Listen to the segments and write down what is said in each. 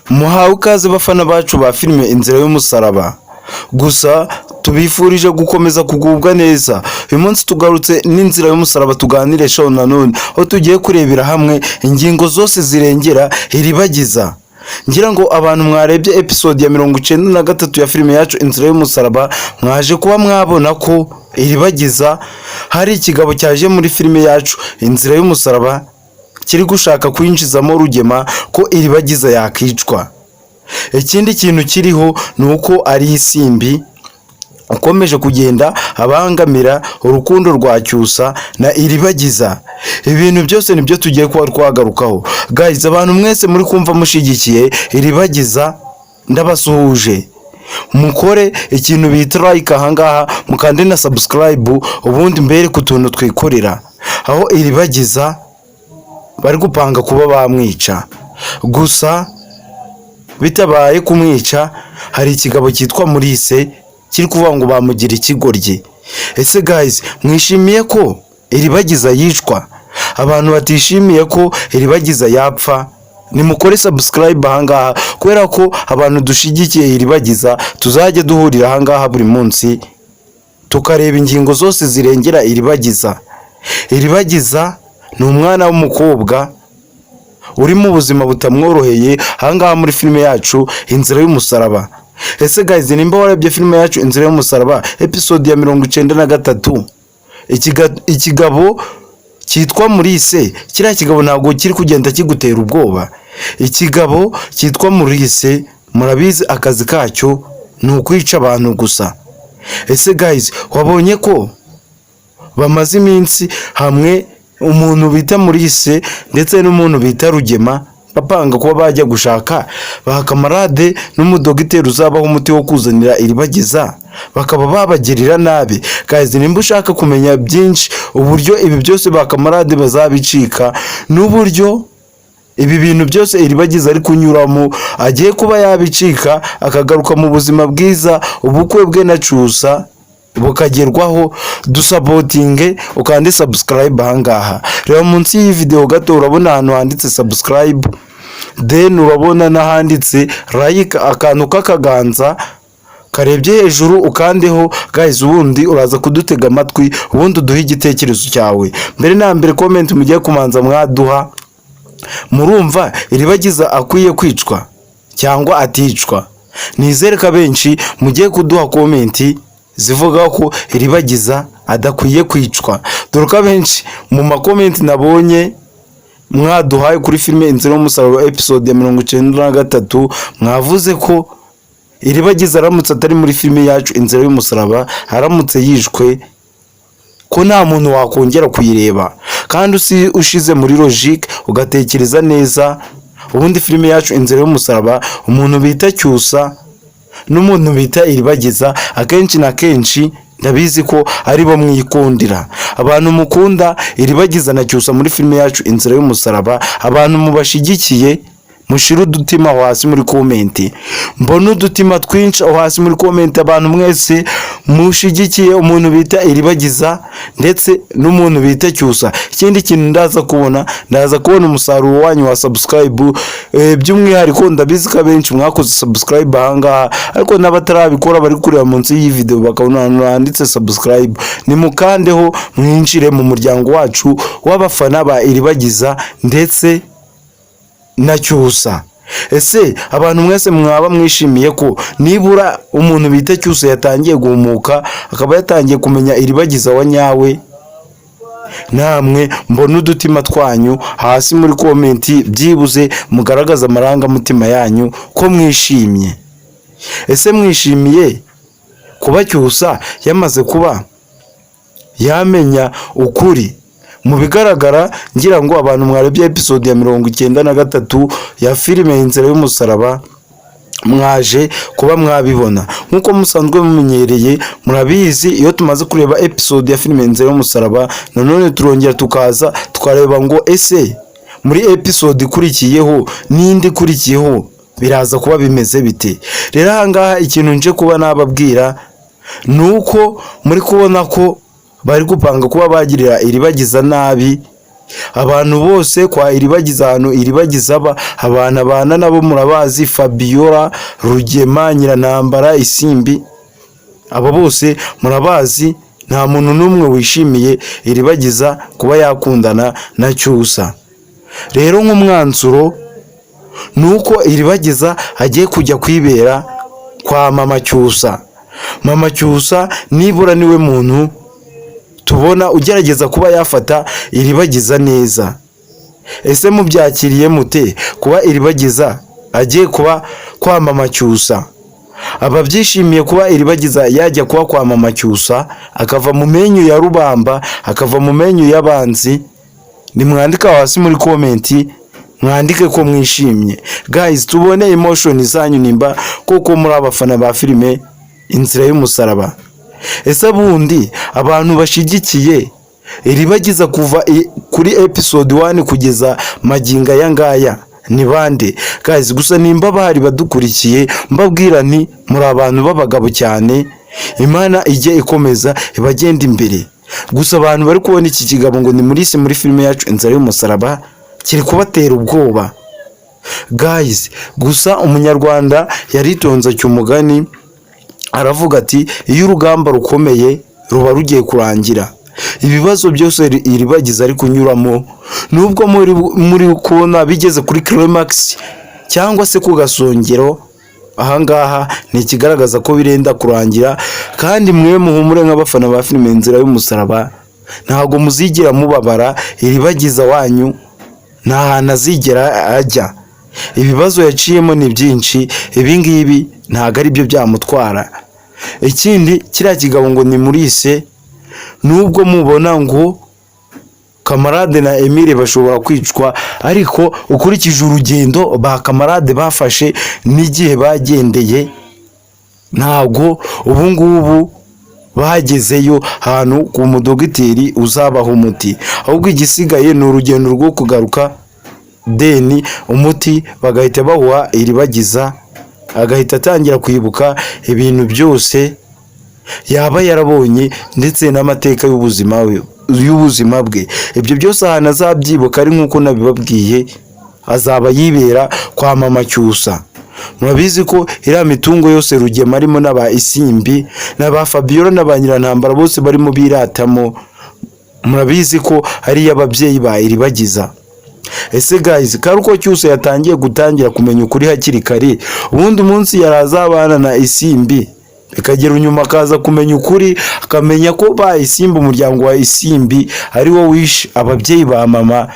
Muhawe ikaze bafana bacu ba filime Inzira y'Umusaraba. Gusa tubifurije gukomeza kugubwa neza. Uyu munsi tugarutse n'Inzira y'Umusaraba tuganire show nanone aho tugiye kurebera hamwe ingingo zose zirengera iribagiza. Ngira ngo abantu mwarebye episode ya 93 ya filime yacu Inzira y'Umusaraba mwaje kuba mwabona ko iribagiza hari ikigabo cyaje muri filime yacu Inzira y'Umusaraba kiri gushaka kwinjizamo Rugema ko iribagiza yakicwa. Ikindi kintu kiriho nuko ari Isimbi ukomeje kugenda abangamira urukundo rwa Cyusa na iribagiza. Ibintu byose nibyo tugiye kuba twagarukaho. Guys, abantu mwese muri kumva mushigikiye iribagiza ndabasuhuje. Mukore ikintu bita like ahangaha mukande na subscribe ubundi mbere ku tuntu twikorera. Aho iribagiza bari gupanga kuba bamwica. Gusa bitabaye kumwica hari ikigabo cyitwa Murise kiri kuvuga ngo bamugira ikigoryi. Ese guys, mwishimiye ko iribagiza yicwa? Abantu batishimiye ko iribagiza yapfa nimukore subscribe ahangaha kubera ko abantu dushigikiye iribagiza tuzajya duhurira ahangaha buri munsi tukareba ingingo zose zirengera iribagiza. Iribagiza ni umwana w'umukobwa uri mu buzima butamworoheye ahangaha muri filime yacu Inzira y'Umusaraba. Ese guys, nimba warebye filime yacu Inzira y'Umusaraba episode ya 93 ikigabo cyitwa Murise, kiriya kigabo ntabwo kiri kugenda kigutera ubwoba. Ikigabo cyitwa Murise murabizi akazi kacyo ni ukwica abantu gusa. Ese guys, wabonye ko bamaze iminsi hamwe umuntu bita Murise ndetse n'umuntu bita Rugema bapanga kuba bajya gushaka bakamarade n'umudogiteri uzabaho umuti wo kuzanira iribagiza bakaba babagirira nabi. Guys, nimba ushaka kumenya byinshi uburyo ibi byose bakamarade bazabicika n'uburyo ibi bintu byose iribagiza ari kunyuramo agiye kuba yabicika akagaruka mu buzima bwiza, ubukwe bwe na Cyusa bukagerwaho, dusapotinge ukande subscribe ahangaha. Reba munsi iyi video gato urabona ahantu handitse subscribe, then urabona nahanditse like akantu k'akaganza karebye hejuru ukandeho. Guys, ubundi uraza kudutega amatwi ubundi uduhe igitekerezo cyawe. Mbere na mbere comment mugiye kumanza mwaduha, murumva iribagiza akwiye kwicwa cyangwa aticwa? Nizere ka benshi mugiye kuduha comment zivuga ko iribagiza adakwiye kwicwa. Dore benshi mu makomenti nabonye mwaduhaye kuri filime Inzira y'Umusaraba episode ya 93 mwavuze ko iribagiza aramutse atari muri filime yacu Inzira y'Umusaraba, aramutse yishwe ko nta muntu wakongera kuyireba. Kandi ushize muri logique ugatekereza neza, ubundi filime yacu Inzira y'Umusaraba umuntu bita Cyusa n'umuntu bita iribagiza akenshi na kenshi ndabizi ko ari bo mwikundira. Abantu mukunda iribagiza na Cyusa muri filime yacu Inzira y'Umusaraba, abantu mubashigikiye mushira udutima hasi muri comment. Mbona udutima twinshi hasi muri comment abantu mwese mushigikiye umuntu bita iribagiza ndetse n'umuntu bita Cyusa. Ikindi kintu ndaza kubona umusaruro wanyu wa subscribe, by'umwihariko ndabizi ka benshi mwakoze subscribe ahangaha ariko n'abatarabikora bari kureba munsi y'iyi video bakabona handitse subscribe, nimukandeho mwinjire mu muryango wacu w'abafana ba iribagiza ndetse na Cyusa. Ese abantu mwese mwaba mwishimiye ko nibura umuntu bita Cyusa yatangiye guhumuka akaba yatangiye kumenya iribagiza wa nyawe? Namwe mbona udutima twanyu hasi muri comment byibuze mugaragaza amaranga mutima yanyu ko mwishimye. Ese mwishimiye kuba Cyusa yamaze kuba yamenya ukuri? Mu bigaragara ngira ngo abantu mwarebye episode ya 93 ya filime Inzira y'Umusaraba mwaje kuba mwabibona. Nkuko musanzwe mumenyereye murabizi iyo tumaze kureba episode ya filime Inzira y'Umusaraba nanone turongera tukaza tukareba ngo ese muri episode ikurikiyeho n'indi ikurikiyeho biraza kuba bimeze bite. Rero ahangaha ikintu nje kuba nababwira nuko muri kubona ko bari gupanga kuba bagirira iribagiza nabi abantu bose kwa Iribagiza, ahantu Iribagiza aba, abantu abana nabo murabazi, Fabiola, Rugema, Nyirantambara, Isimbi, abo bose murabazi. Nta muntu n'umwe wishimiye Iribagiza kuba yakundana na Cyusa. Rero nk'umwanzuro nuko Iribagiza agiye kujya kwibera kwa mama Cyusa. Mama Cyusa nibura niwe muntu tubona ugerageza kuba yafata Iribagiza neza. Ese mubyakiriye mute kuba Iribagiza agiye kuba kwa mama Cyusa? Ababyishimiye kuba Iribagiza yajya kuba kwa mama Cyusa, akava mu menyu ya rubamba, akava mu menyu y'abanzi, nimwandika hasi muri komenti, mwandike ko mwishimye. Guys, tubone emotion zanyu nimba koko muri abafana ba filime Inzira y'Umusaraba. Ese bundi abantu bashigikiye Iribagiza kuva kuri episode 1 kugeza maginga ya ngaya ni bande? Guys, gusa nimba bahari badukurikiye, mbabwira nti muri abantu b'abagabo cyane, Imana ijye ikomeza ibagenda imbere. Gusa abantu bari kubona iki kigabo ngo ni muri filime yacu Inzira y'Umusaraba kiri kubatera ubwoba. Guys, gusa umunyarwanda yaritonze cy'umugani aravuga ati iyo urugamba rukomeye ruba rugiye kurangira. Ibibazo byose Iribagiza ari kunyuramo, nubwo muri kubona bigeze kuri climax cyangwa se ku gasongero, ahangaha ni ikigaragaza ko birenda kurangira. Kandi mwe muhumure nk'abafana ba filime Inzira y'Umusaraba, ntago muzigira mubabara. Iribagiza wanyu nta hantu azigera ajya. Ibibazo yaciyemo ni byinshi, ibingibi ntago ari byo byamutwara. Ikindi kiriya kigabo ngo ni Murise, nubwo mubona ngo Kamarade na Emile bashobora kwicwa, ariko ukurikije urugendo ba Kamarade bafashe n'igihe bagendeye, ntago ubungubu bagezeyo ahantu ku mudogiteri uzabaho umuti. Ahubwo igisigaye ni urugendo rwo kugaruka, deni umuti bagahita bawuha Iribagiza, agahita atangira kwibuka ibintu byose yaba yarabonye ndetse n'amateka y'ubuzima bwe. Ibyo byose ahantu azabyibuka ari nk'uko nabibabwiye, azaba yibera kwa mama Cyusa. Murabizi ko iriya mitungo yose Rugema arimo n'aba Isimbi n'aba Fabiola n'aba Nyirantambara bose barimo biratamo, murabizi ko ari iy'ababyeyi ba Iribagiza. Ese guys, karuko Cyusa yatangiye gutangira kumenya ukuri hakiri kare, ubundi munsi yarazabana na Isimbi bikagera unyuma akaza kumenya ukuri, akamenya ko ba Isimbi, umuryango wa Isimbi ari wo wishe ababyeyi ba mama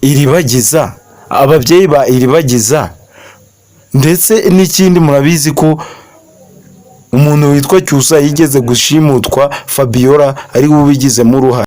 Iribagiza, ababyeyi ba Iribagiza. Ndetse n'ikindi murabizi ko umuntu witwa Cyusa yigeze gushimutwa, Fabiola ari we ubigizemo uruhare.